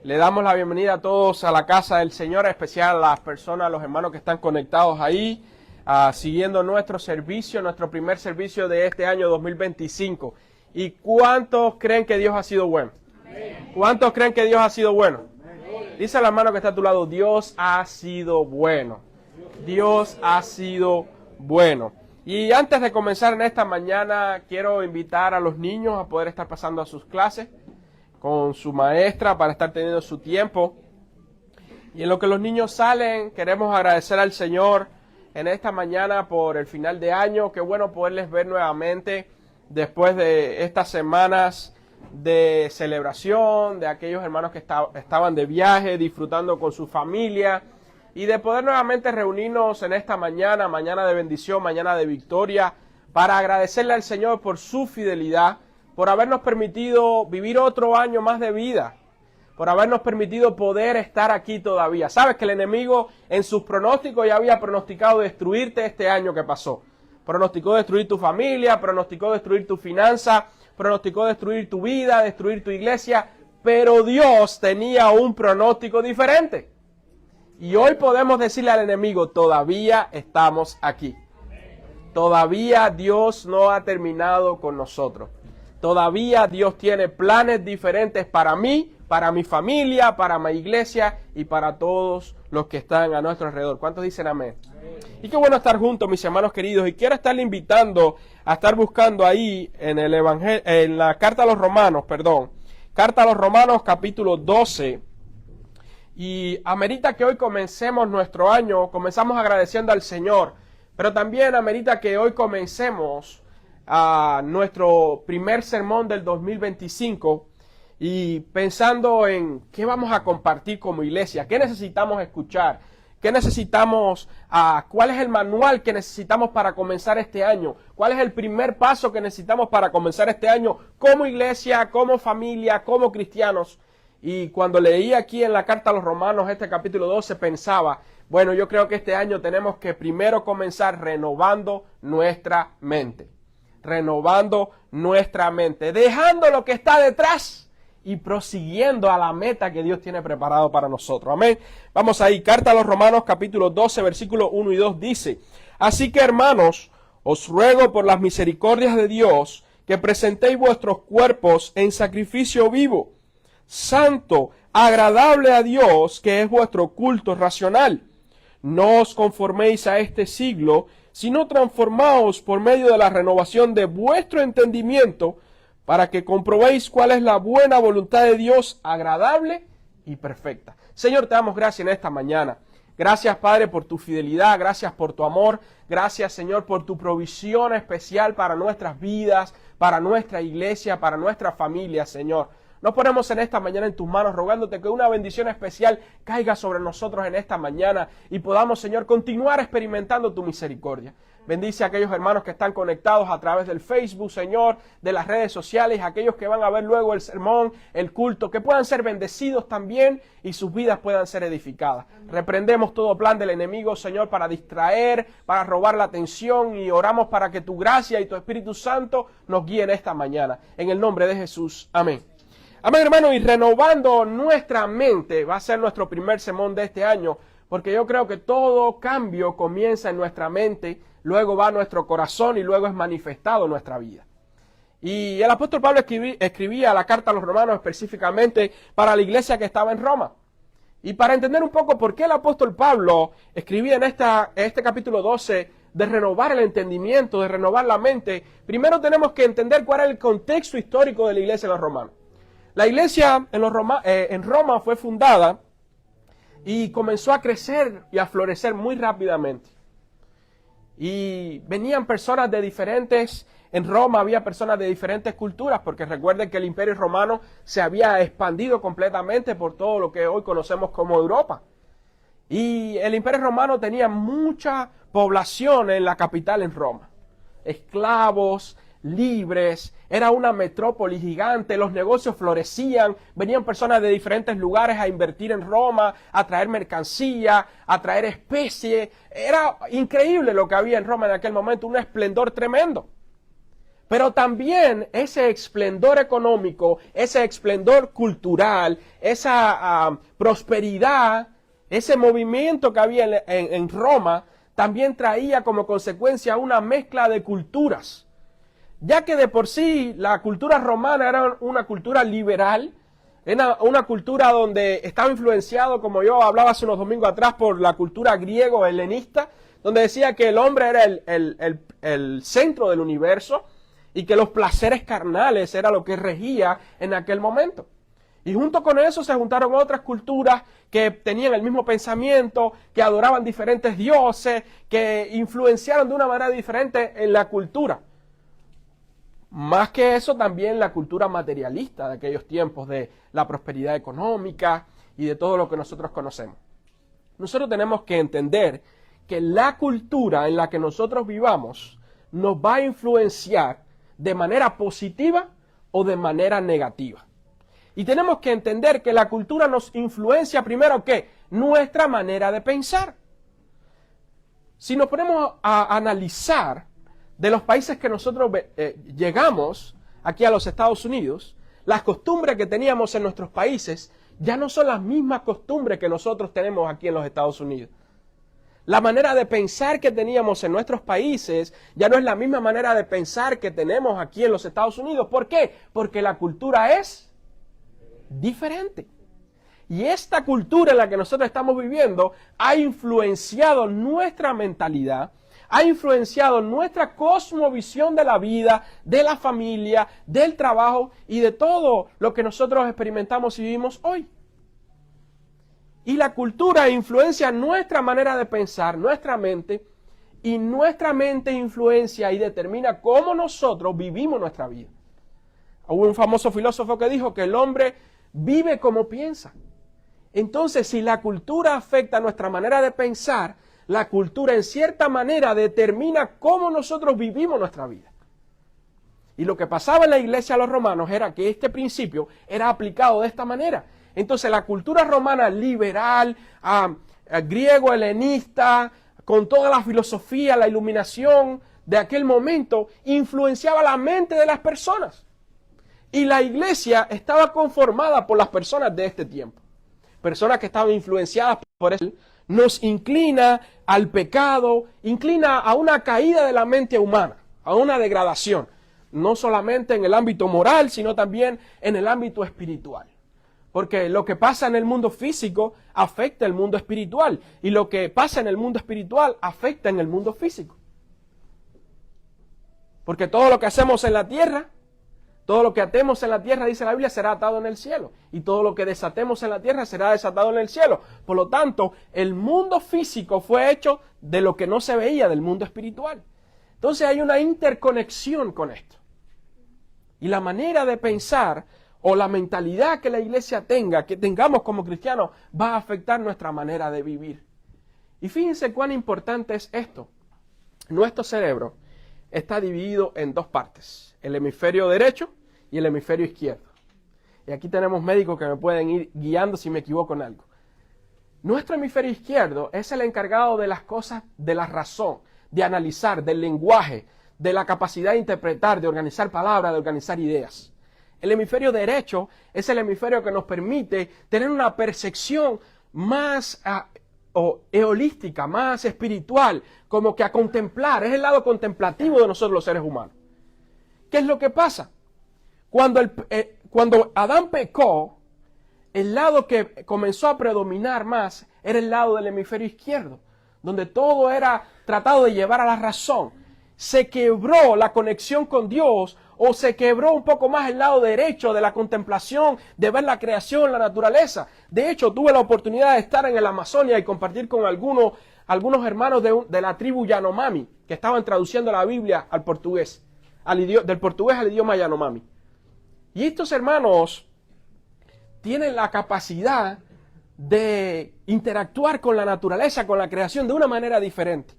Le damos la bienvenida a todos a la casa del Señor, en especial a las personas, a los hermanos que están conectados ahí, siguiendo nuestro servicio, nuestro primer servicio de este año 2025. ¿Y cuántos creen que Dios ha sido bueno? Amén. ¿Cuántos creen que Dios ha sido bueno? Amén. Dice al hermano que está a tu lado, Dios ha sido bueno. Dios ha sido bueno. Y antes de comenzar en esta mañana, quiero invitar a los niños a poder estar pasando a sus clases con su maestra para estar teniendo su tiempo. Y en lo que los niños salen, queremos agradecer al Señor en esta mañana por el final de año. Qué bueno poderles ver nuevamente después de estas semanas de celebración, de aquellos hermanos que estaban de viaje, disfrutando con su familia, y de poder nuevamente reunirnos en esta mañana, mañana de bendición, mañana de victoria, para agradecerle al Señor por su fidelidad, por habernos permitido vivir otro año más de vida, por habernos permitido poder estar aquí todavía. Sabes que el enemigo en sus pronósticos ya había pronosticado destruirte este año que pasó. Pronosticó destruir tu familia, pronosticó destruir tu finanza, pronosticó destruir tu vida, destruir tu iglesia, pero Dios tenía un pronóstico diferente. Y hoy podemos decirle al enemigo, todavía estamos aquí. Todavía Dios no ha terminado con nosotros. Todavía Dios tiene planes diferentes para mí, para mi familia, para mi iglesia y para todos los que están a nuestro alrededor. ¿Cuántos dicen amén? Amén. Y qué bueno estar juntos, mis hermanos queridos. Y quiero estarle invitando a estar buscando ahí en el Evangelio, en la Carta a los Romanos, Carta a los Romanos, capítulo 12. Y amerita que hoy comencemos nuestro año, comenzamos agradeciendo al Señor, pero también amerita que hoy comencemos a nuestro primer sermón del 2025 y pensando en qué vamos a compartir como iglesia, qué necesitamos escuchar, qué necesitamos, cuál es el manual que necesitamos para comenzar este año, cuál es el primer paso que necesitamos para comenzar este año como iglesia, como familia, como cristianos. Y cuando leí aquí en la Carta a los Romanos este capítulo 12 pensaba, bueno, yo creo que este año tenemos que primero comenzar renovando nuestra mente. Renovando nuestra mente, dejando lo que está detrás y prosiguiendo a la meta que Dios tiene preparado para nosotros. Amén. Vamos ahí, Carta a los Romanos capítulo 12, versículos 1 y 2 dice, así que hermanos, os ruego por las misericordias de Dios que presentéis vuestros cuerpos en sacrificio vivo, santo, agradable a Dios, que es vuestro culto racional. No os conforméis a este siglo, sino transformaos por medio de la renovación de vuestro entendimiento, para que comprobéis cuál es la buena voluntad de Dios, agradable y perfecta. Señor, te damos gracias en esta mañana. Gracias, Padre, por tu fidelidad, gracias por tu amor, gracias, Señor, por tu provisión especial para nuestras vidas, para nuestra iglesia, para nuestra familia, Señor. Nos ponemos en esta mañana en tus manos, rogándote que una bendición especial caiga sobre nosotros en esta mañana y podamos, Señor, continuar experimentando tu misericordia. Bendice a aquellos hermanos que están conectados a través del Facebook, Señor, de las redes sociales, aquellos que van a ver luego el sermón, el culto, que puedan ser bendecidos también y sus vidas puedan ser edificadas. Reprendemos todo plan del enemigo, Señor, para distraer, para robar la atención y oramos para que tu gracia y tu Espíritu Santo nos guíen esta mañana. En el nombre de Jesús. Amén. Amén, hermano, y renovando nuestra mente va a ser nuestro primer sermón de este año, porque yo creo que todo cambio comienza en nuestra mente, luego va a nuestro corazón y luego es manifestado en nuestra vida. Y el apóstol Pablo escribía la carta a los romanos específicamente para la iglesia que estaba en Roma. Y para entender un poco por qué el apóstol Pablo escribía en este capítulo 12 de renovar el entendimiento, de renovar la mente, primero tenemos que entender cuál es el contexto histórico de la iglesia de los romanos. La iglesia en Roma fue fundada y comenzó a crecer y a florecer muy rápidamente. Y venían personas de diferentes, en Roma había personas de diferentes culturas, porque recuerden que el Imperio Romano se había expandido completamente por todo lo que hoy conocemos como Europa. Y el Imperio Romano tenía mucha población en la capital en Roma. Esclavos, libres, era una metrópoli gigante, los negocios florecían, venían personas de diferentes lugares a invertir en Roma, a traer mercancía, a traer especie. Era increíble lo que había en Roma en aquel momento, un esplendor tremendo. Pero también ese esplendor económico, ese esplendor cultural, esa prosperidad, ese movimiento que había en Roma, también traía como consecuencia una mezcla de culturas. Ya que de por sí la cultura romana era una cultura liberal, era una cultura donde estaba influenciado, como yo hablaba hace unos domingos atrás, por la cultura griego-helenista, donde decía que el hombre era el centro del universo y que los placeres carnales era lo que regía en aquel momento. Y junto con eso se juntaron otras culturas que tenían el mismo pensamiento, que adoraban diferentes dioses, que influenciaron de una manera diferente en la cultura. Más que eso, también la cultura materialista de aquellos tiempos, de la prosperidad económica y de todo lo que nosotros conocemos. Nosotros tenemos que entender que la cultura en la que nosotros vivamos nos va a influenciar de manera positiva o de manera negativa. Y tenemos que entender que la cultura nos influencia primero ¿qué? Nuestra manera de pensar. Si nos ponemos a analizar de los países que nosotros llegamos aquí a los Estados Unidos, las costumbres que teníamos en nuestros países ya no son las mismas costumbres que nosotros tenemos aquí en los Estados Unidos. La manera de pensar que teníamos en nuestros países ya no es la misma manera de pensar que tenemos aquí en los Estados Unidos. ¿Por qué? Porque la cultura es diferente. Y esta cultura en la que nosotros estamos viviendo ha influenciado nuestra mentalidad, ha influenciado nuestra cosmovisión de la vida, de la familia, del trabajo y de todo lo que nosotros experimentamos y vivimos hoy. Y la cultura influencia nuestra manera de pensar, nuestra mente, y nuestra mente influencia y determina cómo nosotros vivimos nuestra vida. Hubo un famoso filósofo que dijo que el hombre vive como piensa. Entonces, si la cultura afecta nuestra manera de pensar, la cultura en cierta manera determina cómo nosotros vivimos nuestra vida. Y lo que pasaba en la iglesia de los romanos era que este principio era aplicado de esta manera. Entonces la cultura romana liberal, griego-helenista, con toda la filosofía, la iluminación de aquel momento, influenciaba la mente de las personas. Y la iglesia estaba conformada por las personas de este tiempo. Personas que estaban influenciadas por eso. Nos inclina al pecado, inclina a una caída de la mente humana, a una degradación. No solamente en el ámbito moral, sino también en el ámbito espiritual. Porque lo que pasa en el mundo físico afecta el mundo espiritual. Y lo que pasa en el mundo espiritual afecta en el mundo físico. Porque todo lo que hacemos en la tierra, todo lo que atemos en la tierra, dice la Biblia, será atado en el cielo. Y todo lo que desatemos en la tierra será desatado en el cielo. Por lo tanto, el mundo físico fue hecho de lo que no se veía del mundo espiritual. Entonces hay una interconexión con esto. Y la manera de pensar o la mentalidad que la iglesia tenga, que tengamos como cristianos, va a afectar nuestra manera de vivir. Y fíjense cuán importante es esto. Nuestro cerebro está dividido en dos partes, el hemisferio derecho y el hemisferio izquierdo. Y aquí tenemos médicos que me pueden ir guiando si me equivoco en algo. Nuestro hemisferio izquierdo es el encargado de las cosas, de la razón, de analizar, del lenguaje, de la capacidad de interpretar, de organizar palabras, de organizar ideas. El hemisferio derecho es el hemisferio que nos permite tener una percepción más holística, más espiritual, como que a contemplar, es el lado contemplativo de nosotros los seres humanos. ¿Qué es lo que pasa? Cuando Adán pecó, el lado que comenzó a predominar más era el lado del hemisferio izquierdo, donde todo era tratado de llevar a la razón. Se quebró la conexión con Dios, o se quebró un poco más el lado derecho de la contemplación, de ver la creación, la naturaleza. De hecho, tuve la oportunidad de estar en el Amazonia y compartir con algunos hermanos de la tribu Yanomami, que estaban traduciendo la Biblia al portugués, del portugués al idioma Yanomami. Y estos hermanos tienen la capacidad de interactuar con la naturaleza, con la creación, de una manera diferente.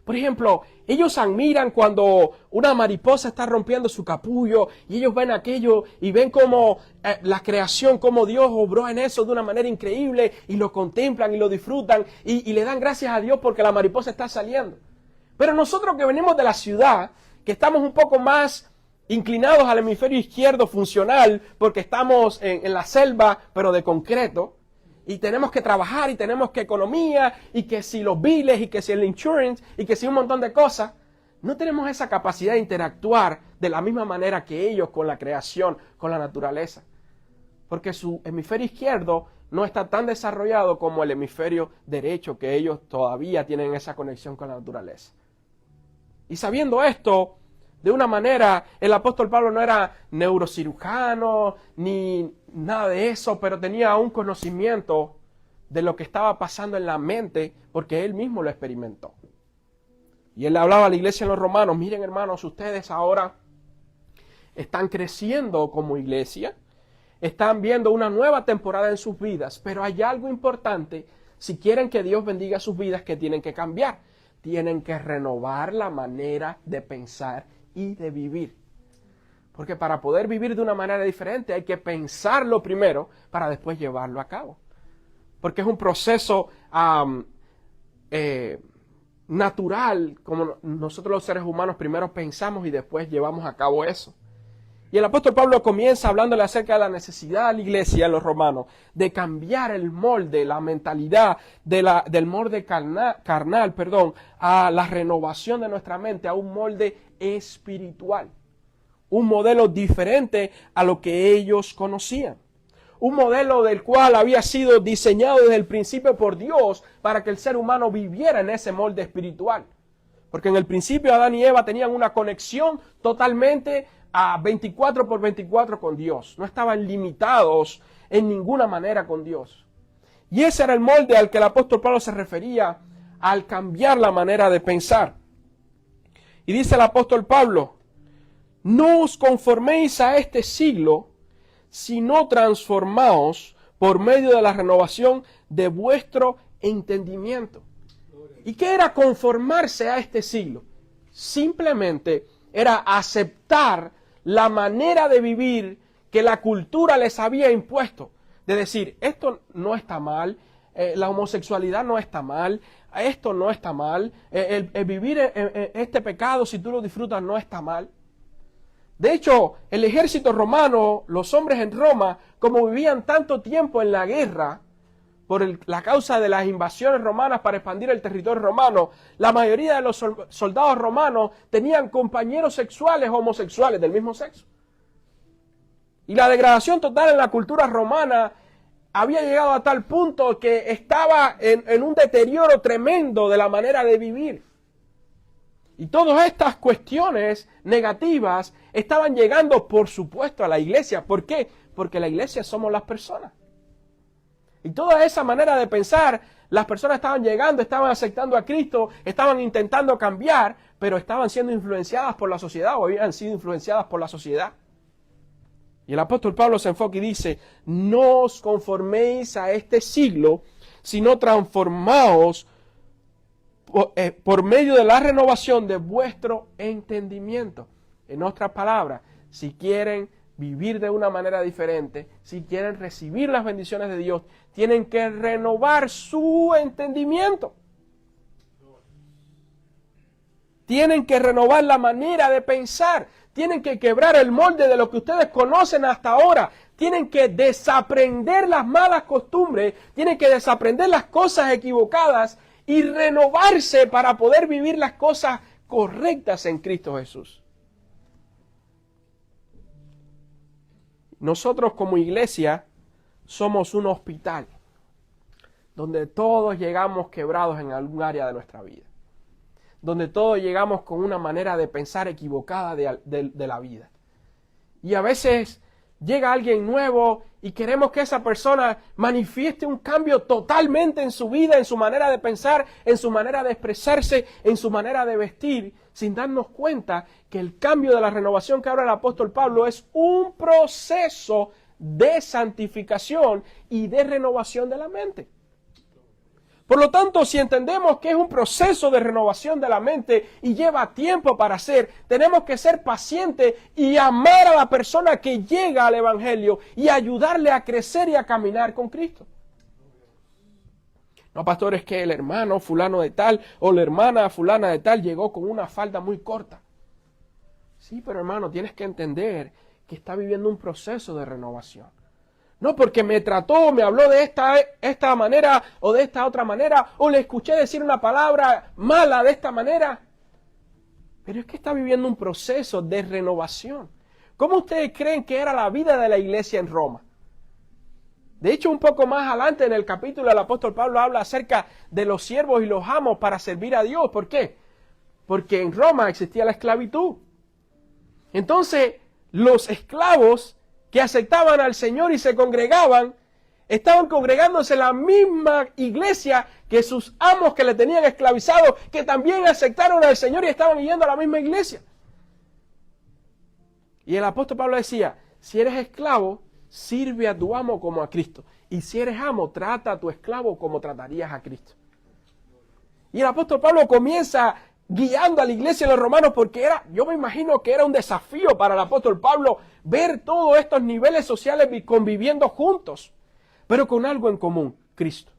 Por ejemplo, ellos admiran cuando una mariposa está rompiendo su capullo y ellos ven aquello y ven cómo la creación, cómo Dios obró en eso de una manera increíble y lo contemplan y lo disfrutan y le dan gracias a Dios porque la mariposa está saliendo. Pero nosotros que venimos de la ciudad, que estamos un poco más inclinados al hemisferio izquierdo funcional porque estamos en la selva, pero de concreto, y tenemos que trabajar y tenemos que economía y que si los biles y que si el insurance y que si un montón de cosas, no tenemos esa capacidad de interactuar de la misma manera que ellos con la creación, con la naturaleza. Porque su hemisferio izquierdo no está tan desarrollado como el hemisferio derecho, que ellos todavía tienen esa conexión con la naturaleza. Y sabiendo esto, de una manera, el apóstol Pablo no era neurocirujano ni nada de eso, pero tenía un conocimiento de lo que estaba pasando en la mente porque él mismo lo experimentó. Y él le hablaba a la iglesia en los Romanos: miren, hermanos, ustedes ahora están creciendo como iglesia, están viendo una nueva temporada en sus vidas, pero hay algo importante. Si quieren que Dios bendiga sus vidas, que tienen que cambiar. Tienen que renovar la manera de pensar y de vivir. Porque para poder vivir de una manera diferente hay que pensarlo primero para después llevarlo a cabo. Porque es un proceso natural, como nosotros los seres humanos primero pensamos y después llevamos a cabo eso. Y el apóstol Pablo comienza hablándole acerca de la necesidad de la iglesia en los romanos de cambiar el molde, la mentalidad del molde carnal, a la renovación de nuestra mente, a un molde espiritual. Un modelo diferente a lo que ellos conocían. Un modelo del cual había sido diseñado desde el principio por Dios para que el ser humano viviera en ese molde espiritual. Porque en el principio Adán y Eva tenían una conexión totalmente a 24/24 con Dios. No estaban limitados en ninguna manera con Dios. Y ese era el molde al que el apóstol Pablo se refería al cambiar la manera de pensar. Y dice el apóstol Pablo: no os conforméis a este siglo, sino transformaos por medio de la renovación de vuestro entendimiento. ¿Y qué era conformarse a este siglo? Simplemente era aceptar la manera de vivir que la cultura les había impuesto. De decir, esto no está mal, la homosexualidad no está mal, esto no está mal, el vivir este pecado, si tú lo disfrutas, no está mal. De hecho, el ejército romano, los hombres en Roma, como vivían tanto tiempo en la guerra, por la causa de las invasiones romanas para expandir el territorio romano, la mayoría de los soldados romanos tenían compañeros sexuales homosexuales del mismo sexo. Y la degradación total en la cultura romana había llegado a tal punto que estaba en un deterioro tremendo de la manera de vivir. Y todas estas cuestiones negativas estaban llegando, por supuesto, a la iglesia. ¿Por qué? Porque la iglesia somos las personas. Y toda esa manera de pensar, las personas estaban llegando, estaban aceptando a Cristo, estaban intentando cambiar, pero estaban siendo influenciadas por la sociedad o habían sido influenciadas por la sociedad. Y el apóstol Pablo se enfoca y dice: no os conforméis a este siglo, sino transformaos por medio de la renovación de vuestro entendimiento. En otras palabras, si quieren vivir de una manera diferente, si quieren recibir las bendiciones de Dios, tienen que renovar su entendimiento. Tienen que renovar la manera de pensar. Tienen que quebrar el molde de lo que ustedes conocen hasta ahora. Tienen que desaprender las malas costumbres. Tienen que desaprender las cosas equivocadas y renovarse para poder vivir las cosas correctas en Cristo Jesús. Nosotros como iglesia somos un hospital donde todos llegamos quebrados en algún área de nuestra vida. Donde todos llegamos con una manera de pensar equivocada de la vida. Y a veces llega alguien nuevo y queremos que esa persona manifieste un cambio totalmente en su vida, en su manera de pensar, en su manera de expresarse, en su manera de vestir, sin darnos cuenta que el cambio de la renovación que habla el apóstol Pablo es un proceso de santificación y de renovación de la mente. Por lo tanto, si entendemos que es un proceso de renovación de la mente y lleva tiempo para hacer, tenemos que ser pacientes y amar a la persona que llega al Evangelio y ayudarle a crecer y a caminar con Cristo. No, pastor, es que el hermano fulano de tal o la hermana fulana de tal llegó con una falda muy corta. Sí, pero hermano, tienes que entender que está viviendo un proceso de renovación. No porque me trató, me habló de esta manera o de esta otra manera, o le escuché decir una palabra mala de esta manera. Pero es que está viviendo un proceso de renovación. ¿Cómo ustedes creen que era la vida de la iglesia en Roma? De hecho, un poco más adelante en el capítulo, el apóstol Pablo habla acerca de los siervos y los amos para servir a Dios. ¿Por qué? Porque en Roma existía la esclavitud. Entonces, los esclavos que aceptaban al Señor y se congregaban, estaban congregándose en la misma iglesia que sus amos que le tenían esclavizado, que también aceptaron al Señor y estaban yendo a la misma iglesia. Y el apóstol Pablo decía, si eres esclavo, sirve a tu amo como a Cristo. Y si eres amo, trata a tu esclavo como tratarías a Cristo. Y el apóstol Pablo comienza guiando a la iglesia de los romanos porque yo me imagino que era un desafío para el apóstol Pablo ver todos estos niveles sociales conviviendo juntos, pero con algo en común, Cristo.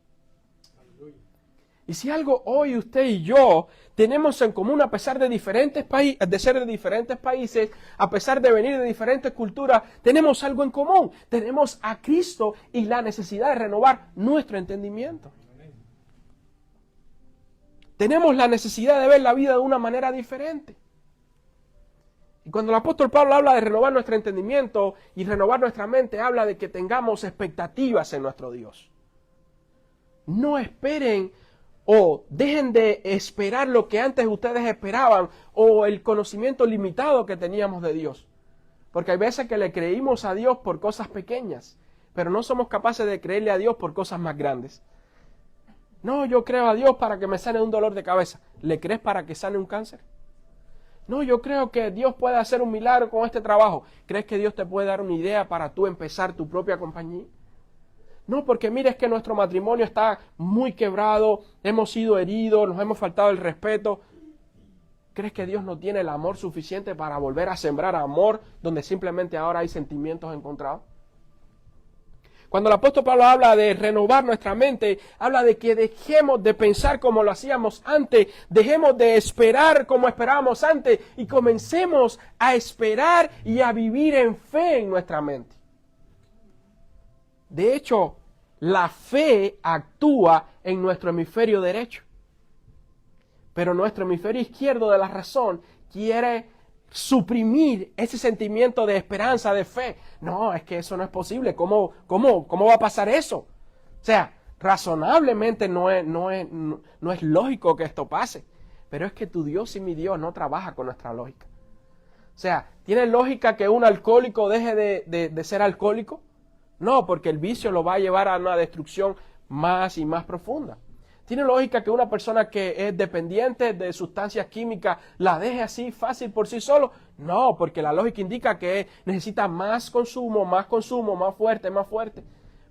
Y si algo hoy usted y yo tenemos en común, a pesar de ser de diferentes países, a pesar de venir de diferentes culturas, tenemos algo en común. Tenemos a Cristo y la necesidad de renovar nuestro entendimiento. Tenemos la necesidad de ver la vida de una manera diferente. Y cuando el apóstol Pablo habla de renovar nuestro entendimiento y renovar nuestra mente, habla de que tengamos expectativas en nuestro Dios. No esperen o dejen de esperar lo que antes ustedes esperaban o el conocimiento limitado que teníamos de Dios. Porque hay veces que le creímos a Dios por cosas pequeñas, pero no somos capaces de creerle a Dios por cosas más grandes. No, yo creo a Dios para que me sane un dolor de cabeza. ¿Le crees para que sane un cáncer? No, yo creo que Dios puede hacer un milagro con este trabajo. ¿Crees que Dios te puede dar una idea para tú empezar tu propia compañía? No, porque mira, es que nuestro matrimonio está muy quebrado, hemos sido heridos, nos hemos faltado el respeto. ¿Crees que Dios no tiene el amor suficiente para volver a sembrar amor donde simplemente ahora hay sentimientos encontrados? Cuando el apóstol Pablo habla de renovar nuestra mente, habla de que dejemos de pensar como lo hacíamos antes, dejemos de esperar como esperábamos antes y comencemos a esperar y a vivir en fe en nuestra mente. De hecho, la fe actúa en nuestro hemisferio derecho, pero nuestro hemisferio izquierdo de la razón quiere suprimir ese sentimiento de esperanza, de fe. No, es que eso no es posible. ¿Cómo va a pasar eso? O sea, razonablemente no es lógico que esto pase. Pero es que tu Dios y mi Dios no trabaja con nuestra lógica. O sea, ¿tiene lógica que un alcohólico deje de ser alcohólico? No, porque el vicio lo va a llevar a una destrucción más y más profunda. ¿Tiene lógica que una persona que es dependiente de sustancias químicas la deje así fácil por sí solo? No, porque la lógica indica que necesita más consumo, más fuerte, más fuerte.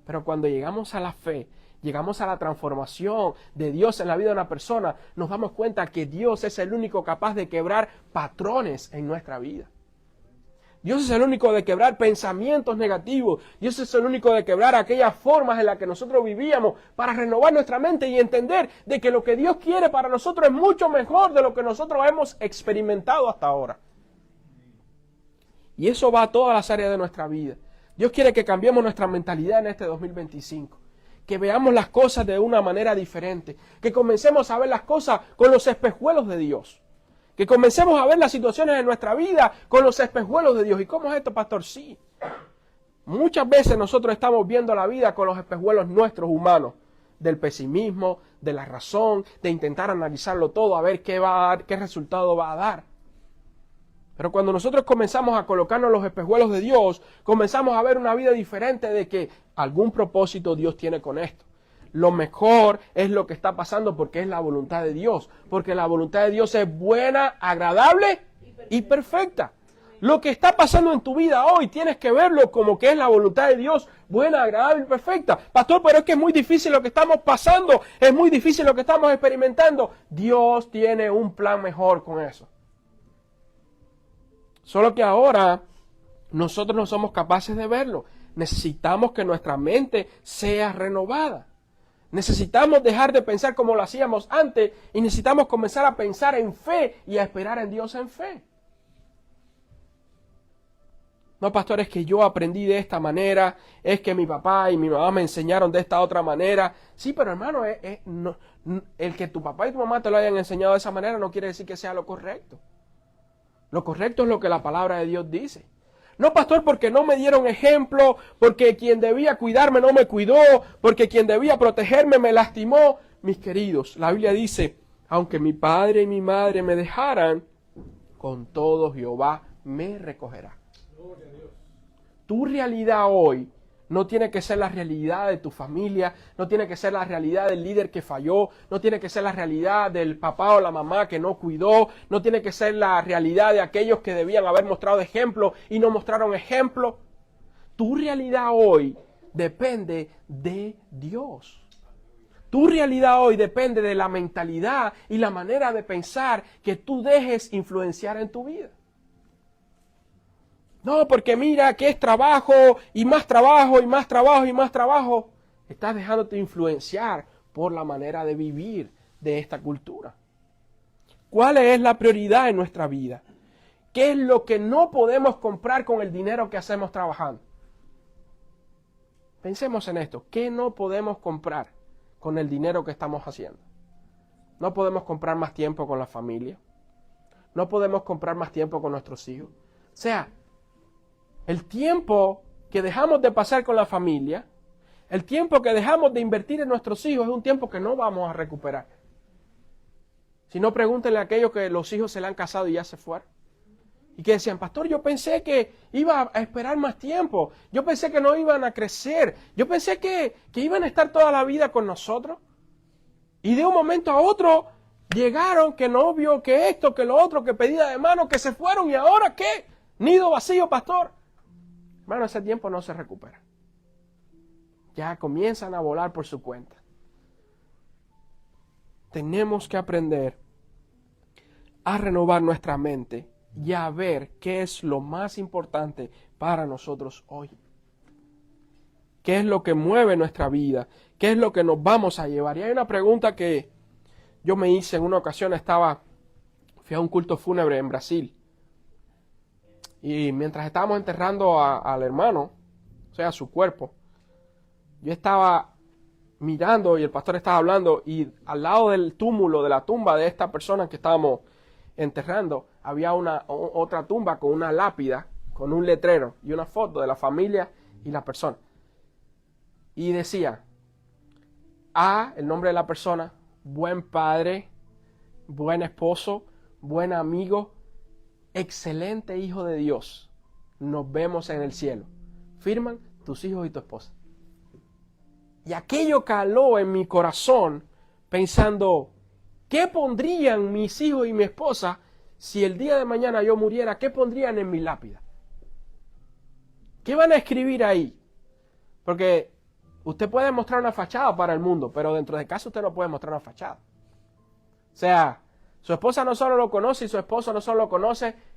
Pero cuando llegamos a la fe, llegamos a la transformación de Dios en la vida de una persona, nos damos cuenta que Dios es el único capaz de quebrar patrones en nuestra vida. Dios es el único de quebrar pensamientos negativos. Dios es el único de quebrar aquellas formas en las que nosotros vivíamos para renovar nuestra mente y entender de que lo que Dios quiere para nosotros es mucho mejor de lo que nosotros hemos experimentado hasta ahora. Y eso va a todas las áreas de nuestra vida. Dios quiere que cambiemos nuestra mentalidad en este 2025. Que veamos las cosas de una manera diferente. Que comencemos a ver las cosas con los espejuelos de Dios. Que comencemos a ver las situaciones de nuestra vida con los espejuelos de Dios. ¿Y cómo es esto, pastor? Sí. Muchas veces nosotros estamos viendo la vida con los espejuelos nuestros humanos. Del pesimismo, de la razón, de intentar analizarlo todo, a ver qué va a dar, qué resultado va a dar. Pero cuando nosotros comenzamos a colocarnos los espejuelos de Dios, comenzamos a ver una vida diferente de que algún propósito Dios tiene con esto. Lo mejor es lo que está pasando porque es la voluntad de Dios. Porque la voluntad de Dios es buena, agradable y perfecta. Lo que está pasando en tu vida hoy tienes que verlo como que es la voluntad de Dios, buena, agradable y perfecta. Pastor, pero es que es muy difícil lo que estamos pasando, es muy difícil lo que estamos experimentando. Dios tiene un plan mejor con eso. Solo que ahora nosotros no somos capaces de verlo. Necesitamos que nuestra mente sea renovada. Necesitamos dejar de pensar como lo hacíamos antes y necesitamos comenzar a pensar en fe y a esperar en Dios en fe. No, pastor, es que yo aprendí de esta manera, es que mi papá y mi mamá me enseñaron de esta otra manera. Sí, pero hermano, el que tu papá y tu mamá te lo hayan enseñado de esa manera no quiere decir que sea lo correcto. Lo correcto es lo que la palabra de Dios dice. No, pastor, porque no me dieron ejemplo, porque quien debía cuidarme no me cuidó, porque quien debía protegerme me lastimó. Mis queridos, la Biblia dice, aunque mi padre y mi madre me dejaran, con todo Jehová me recogerá. Tu realidad hoy no tiene que ser la realidad de tu familia, no tiene que ser la realidad del líder que falló, no tiene que ser la realidad del papá o la mamá que no cuidó, no tiene que ser la realidad de aquellos que debían haber mostrado ejemplo y no mostraron ejemplo. Tu realidad hoy depende de Dios. Tu realidad hoy depende de la mentalidad y la manera de pensar que tú dejes influenciar en tu vida. No, porque mira que es trabajo y más trabajo y más trabajo y más trabajo. Estás dejándote influenciar por la manera de vivir de esta cultura. ¿Cuál es la prioridad en nuestra vida? ¿Qué es lo que no podemos comprar con el dinero que hacemos trabajando? Pensemos en esto. ¿Qué no podemos comprar con el dinero que estamos haciendo? No podemos comprar más tiempo con la familia. No podemos comprar más tiempo con nuestros hijos. O sea, el tiempo que dejamos de pasar con la familia, el tiempo que dejamos de invertir en nuestros hijos es un tiempo que no vamos a recuperar. Si no, pregúntenle a aquellos que los hijos se le han casado y ya se fueron. Y que decían, pastor, yo pensé que iba a esperar más tiempo. Yo pensé que no iban a crecer. Yo pensé que iban a estar toda la vida con nosotros. Y de un momento a otro llegaron, que novio, que esto, que lo otro, que pedida de mano, que se fueron. ¿Y ahora qué? Nido vacío, pastor. Hermano, ese tiempo no se recupera. Ya comienzan a volar por su cuenta. Tenemos que aprender a renovar nuestra mente y a ver qué es lo más importante para nosotros hoy. ¿Qué es lo que mueve nuestra vida? ¿Qué es lo que nos vamos a llevar? Y hay una pregunta que yo me hice en una ocasión. Fui a un culto fúnebre en Brasil. Y mientras estábamos enterrando al hermano, o sea, su cuerpo, yo estaba mirando y el pastor estaba hablando y al lado del túmulo, de la tumba de esta persona que estábamos enterrando, había otra tumba con una lápida, con un letrero y una foto de la familia y la persona. Y decía, el nombre de la persona, buen padre, buen esposo, buen amigo, excelente hijo de Dios. Nos vemos en el cielo. Firman tus hijos y tu esposa. Y aquello caló en mi corazón pensando, ¿qué pondrían mis hijos y mi esposa si el día de mañana yo muriera? ¿Qué pondrían en mi lápida? ¿Qué van a escribir ahí? Porque usted puede mostrar una fachada para el mundo, pero dentro de casa usted no puede mostrar una fachada. O sea, su esposa no solo lo conoce y su esposo no solo lo conoce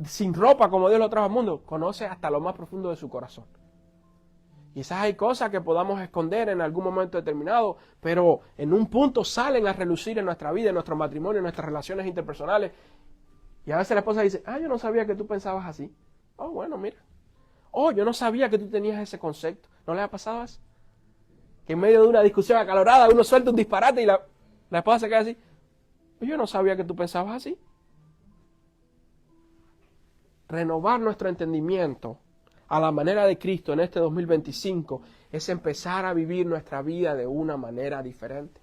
sin ropa como Dios lo trajo al mundo, conoce hasta lo más profundo de su corazón. Quizás hay cosas que podamos esconder en algún momento determinado, pero en un punto salen a relucir en nuestra vida, en nuestro matrimonio, en nuestras relaciones interpersonales. Y a veces la esposa dice, yo no sabía que tú pensabas así. Oh, bueno, mira. Oh, yo no sabía que tú tenías ese concepto. ¿No le ha pasado eso? Que en medio de una discusión acalorada uno suelta un disparate y la esposa se queda así. Yo no sabía que tú pensabas así. Renovar nuestro entendimiento a la manera de Cristo en este 2025 es empezar a vivir nuestra vida de una manera diferente.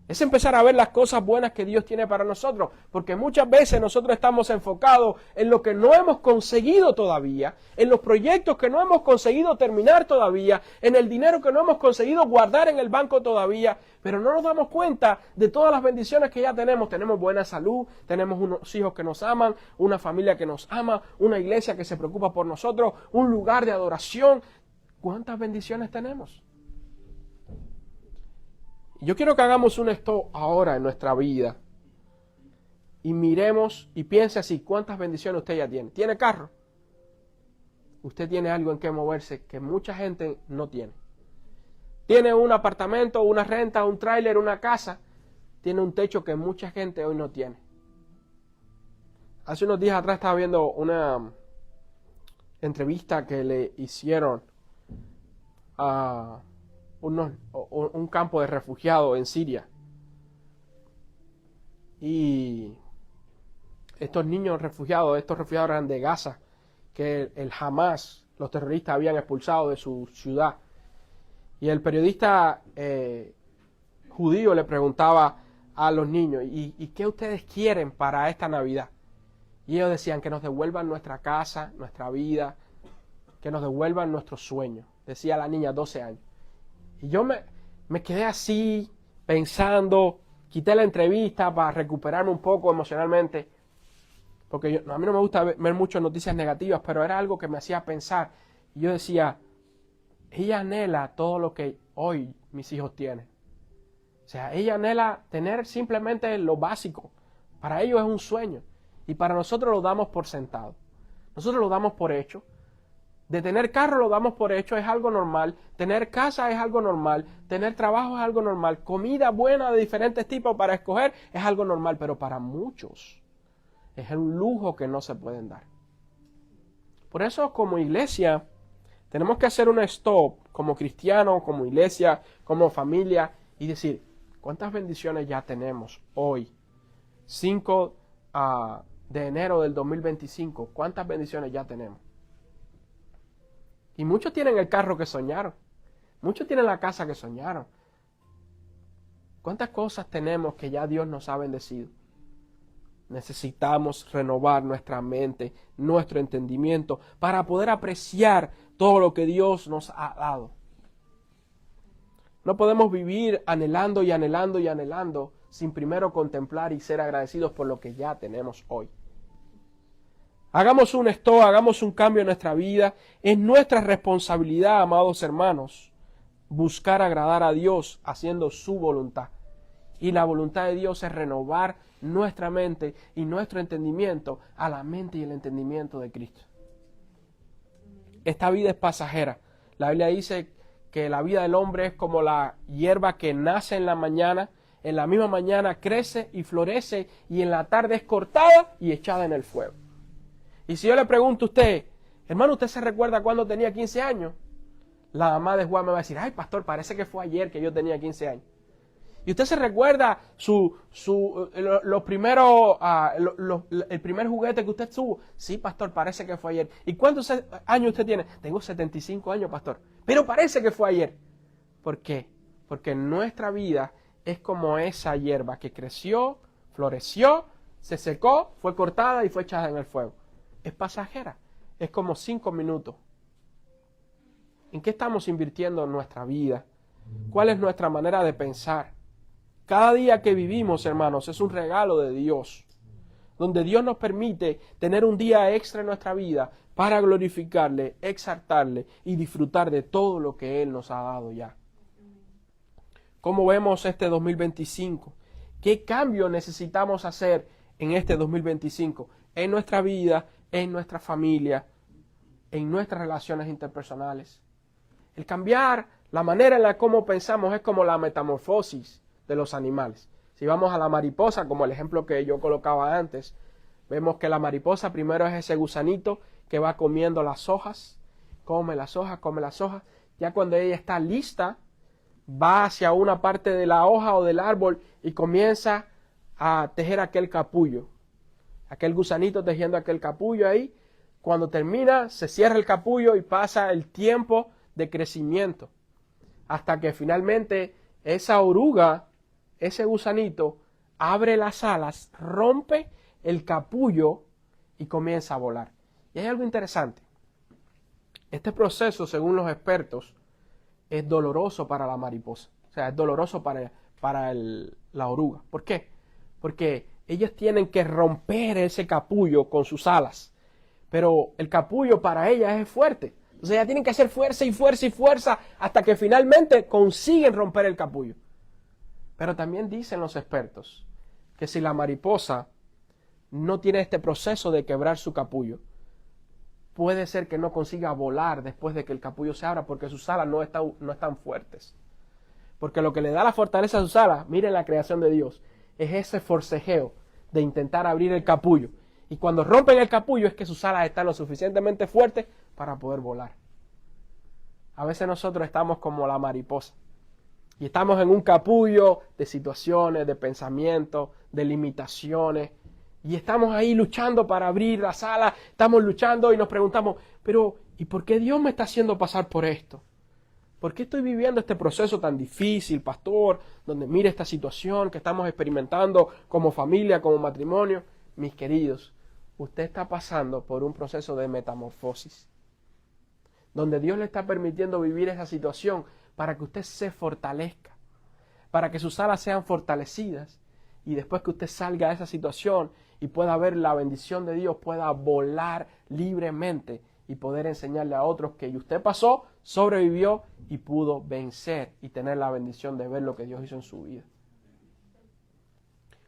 Es empezar a ver las cosas buenas que Dios tiene para nosotros, porque muchas veces nosotros estamos enfocados en lo que no hemos conseguido todavía, en los proyectos que no hemos conseguido terminar todavía, en el dinero que no hemos conseguido guardar en el banco todavía, pero no nos damos cuenta de todas las bendiciones que ya tenemos. Tenemos buena salud, tenemos unos hijos que nos aman, una familia que nos ama, una iglesia que se preocupa por nosotros, un lugar de adoración. ¿Cuántas bendiciones tenemos? Yo quiero que hagamos un stop ahora en nuestra vida y miremos y piense así, ¿cuántas bendiciones usted ya tiene? ¿Tiene carro? Usted tiene algo en que moverse que mucha gente no tiene. Tiene un apartamento, una renta, un tráiler, una casa. Tiene un techo que mucha gente hoy no tiene. Hace unos días atrás estaba viendo entrevista que le hicieron a un campo de refugiados en Siria. Y estos refugiados eran de Gaza, que el Hamas, los terroristas, habían expulsado de su ciudad. Y el periodista judío le preguntaba a los niños, ¿y qué ustedes quieren para esta Navidad? Y ellos decían que nos devuelvan nuestra casa, nuestra vida, que nos devuelvan nuestros sueños. Decía la niña, 12 años. Y yo me quedé así, pensando, quité la entrevista para recuperarme un poco emocionalmente, porque a mí no me gusta ver muchas noticias negativas, pero era algo que me hacía pensar. Y yo decía, ella anhela todo lo que hoy mis hijos tienen. O sea, ella anhela tener simplemente lo básico. Para ellos es un sueño. Y para nosotros lo damos por sentado. Nosotros lo damos por hecho. De tener carro lo damos por hecho, es algo normal. Tener casa es algo normal. Tener trabajo es algo normal. Comida buena de diferentes tipos para escoger es algo normal. Pero para muchos es un lujo que no se pueden dar. Por eso, como iglesia, tenemos que hacer un stop, como cristianos, como iglesia, como familia, y decir, ¿cuántas bendiciones ya tenemos hoy? 5 de enero del 2025, ¿cuántas bendiciones ya tenemos? Y muchos tienen el carro que soñaron. Muchos tienen la casa que soñaron. ¿Cuántas cosas tenemos que ya Dios nos ha bendecido? Necesitamos renovar nuestra mente, nuestro entendimiento, para poder apreciar todo lo que Dios nos ha dado. No podemos vivir anhelando y anhelando y anhelando sin primero contemplar y ser agradecidos por lo que ya tenemos hoy. Hagamos un stop, hagamos un cambio en nuestra vida. Es nuestra responsabilidad, amados hermanos, buscar agradar a Dios haciendo su voluntad. Y la voluntad de Dios es renovar nuestra mente y nuestro entendimiento a la mente y el entendimiento de Cristo. Esta vida es pasajera. La Biblia dice que la vida del hombre es como la hierba que nace en la mañana, en la misma mañana crece y florece y en la tarde es cortada y echada en el fuego. Y si yo le pregunto a usted, hermano, ¿usted se recuerda cuando tenía 15 años? La mamá de Juan me va a decir, ay, pastor, parece que fue ayer que yo tenía 15 años. ¿Y usted se recuerda el primer juguete que usted tuvo? Sí, pastor, parece que fue ayer. ¿Y cuántos años usted tiene? Tengo 75 años, pastor. Pero parece que fue ayer. ¿Por qué? Porque nuestra vida es como esa hierba que creció, floreció, se secó, fue cortada y fue echada en el fuego. Es pasajera. Es como 5 minutos. ¿En qué estamos invirtiendo nuestra vida? ¿Cuál es nuestra manera de pensar? Cada día que vivimos, hermanos, es un regalo de Dios, donde Dios nos permite tener un día extra en nuestra vida para glorificarle, exaltarle y disfrutar de todo lo que Él nos ha dado ya. ¿Cómo vemos este 2025? ¿Qué cambio necesitamos hacer en este 2025? En nuestra vida, en nuestra familia, en nuestras relaciones interpersonales. El cambiar la manera en la cómo pensamos es como la metamorfosis de los animales. Si vamos a la mariposa, como el ejemplo que yo colocaba antes, vemos que la mariposa primero es ese gusanito que va comiendo las hojas, come las hojas, come las hojas. Ya cuando ella está lista, va hacia una parte de la hoja o del árbol y comienza a tejer aquel capullo. Aquel gusanito tejiendo aquel capullo ahí. Cuando termina, se cierra el capullo y pasa el tiempo de crecimiento. Hasta que finalmente esa oruga, ese gusanito, abre las alas, rompe el capullo y comienza a volar. Y hay algo interesante. Este proceso, según los expertos, es doloroso para la mariposa. O sea, es doloroso para la oruga. ¿Por qué? Porque ellos tienen que romper ese capullo con sus alas. Pero el capullo para ellas es fuerte. Entonces ellas tienen que hacer fuerza y fuerza y fuerza hasta que finalmente consiguen romper el capullo. Pero también dicen los expertos que si la mariposa no tiene este proceso de quebrar su capullo, puede ser que no consiga volar después de que el capullo se abra porque sus alas no están fuertes. Porque lo que le da la fortaleza a sus alas, miren la creación de Dios, es ese forcejeo de intentar abrir el capullo. Y cuando rompen el capullo es que sus alas están lo suficientemente fuertes para poder volar. A veces nosotros estamos como la mariposa y estamos en un capullo de situaciones, de pensamientos, de limitaciones, y estamos ahí luchando para abrir las alas, estamos luchando y nos preguntamos, pero ¿y por qué Dios me está haciendo pasar por esto? ¿Por qué estoy viviendo este proceso tan difícil, pastor, donde mire esta situación que estamos experimentando como familia, como matrimonio? Mis queridos, usted está pasando por un proceso de metamorfosis, donde Dios le está permitiendo vivir esa situación para que usted se fortalezca, para que sus alas sean fortalecidas, y después que usted salga de esa situación y pueda ver la bendición de Dios, pueda volar libremente y poder enseñarle a otros que usted pasó, sobrevivió y pudo vencer y tener la bendición de ver lo que Dios hizo en su vida.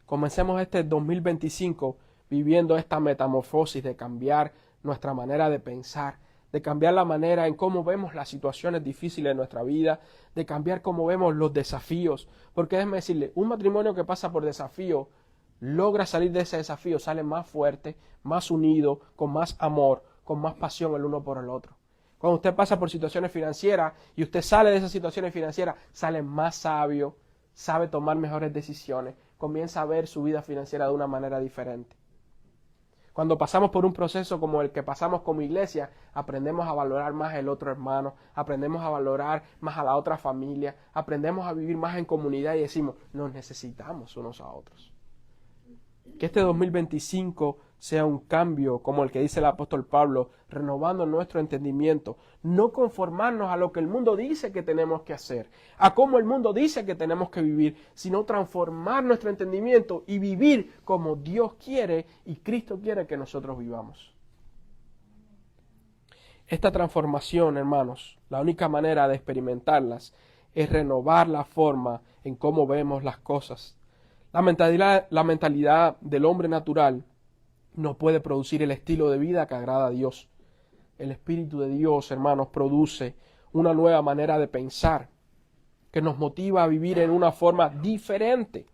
Comencemos este 2025 viviendo esta metamorfosis de cambiar nuestra manera de pensar, de cambiar la manera en cómo vemos las situaciones difíciles de nuestra vida, de cambiar cómo vemos los desafíos. Porque déjeme decirle, un matrimonio que pasa por desafío, logra salir de ese desafío, sale más fuerte, más unido, con más amor, con más pasión el uno por el otro. Cuando usted pasa por situaciones financieras y usted sale de esas situaciones financieras, sale más sabio, sabe tomar mejores decisiones, comienza a ver su vida financiera de una manera diferente. Cuando pasamos por un proceso como el que pasamos como iglesia, aprendemos a valorar más el otro hermano, aprendemos a valorar más a la otra familia, aprendemos a vivir más en comunidad y decimos, nos necesitamos unos a otros. Que este 2025 sea un cambio como el que dice el apóstol Pablo, renovando nuestro entendimiento, no conformarnos a lo que el mundo dice que tenemos que hacer, a cómo el mundo dice que tenemos que vivir, sino transformar nuestro entendimiento y vivir como Dios quiere y Cristo quiere que nosotros vivamos. Esta transformación, hermanos, la única manera de experimentarlas es renovar la forma en cómo vemos las cosas. La mentalidad del hombre natural no puede producir el estilo de vida que agrada a Dios. El Espíritu de Dios, hermanos, produce una nueva manera de pensar que nos motiva a vivir en una forma diferente.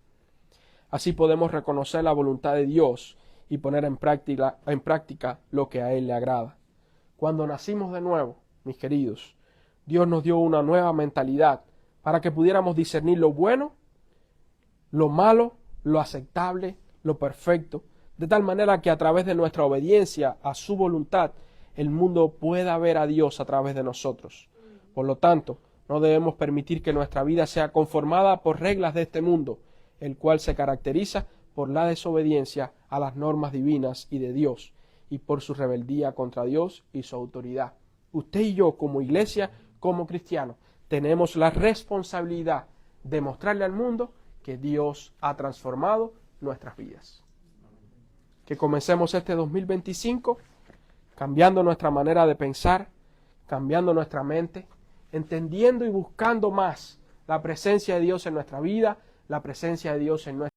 Así podemos reconocer la voluntad de Dios y poner en práctica lo que a Él le agrada. Cuando nacimos de nuevo, mis queridos, Dios nos dio una nueva mentalidad para que pudiéramos discernir lo bueno, lo malo, lo aceptable, lo perfecto, de tal manera que a través de nuestra obediencia a su voluntad, el mundo pueda ver a Dios a través de nosotros. Por lo tanto, no debemos permitir que nuestra vida sea conformada por reglas de este mundo, el cual se caracteriza por la desobediencia a las normas divinas y de Dios, y por su rebeldía contra Dios y su autoridad. Usted y yo, como iglesia, como cristianos, tenemos la responsabilidad de mostrarle al mundo que Dios ha transformado nuestras vidas. Que comencemos este 2025 cambiando nuestra manera de pensar, cambiando nuestra mente, entendiendo y buscando más la presencia de Dios en nuestra vida, la presencia de Dios en nuestra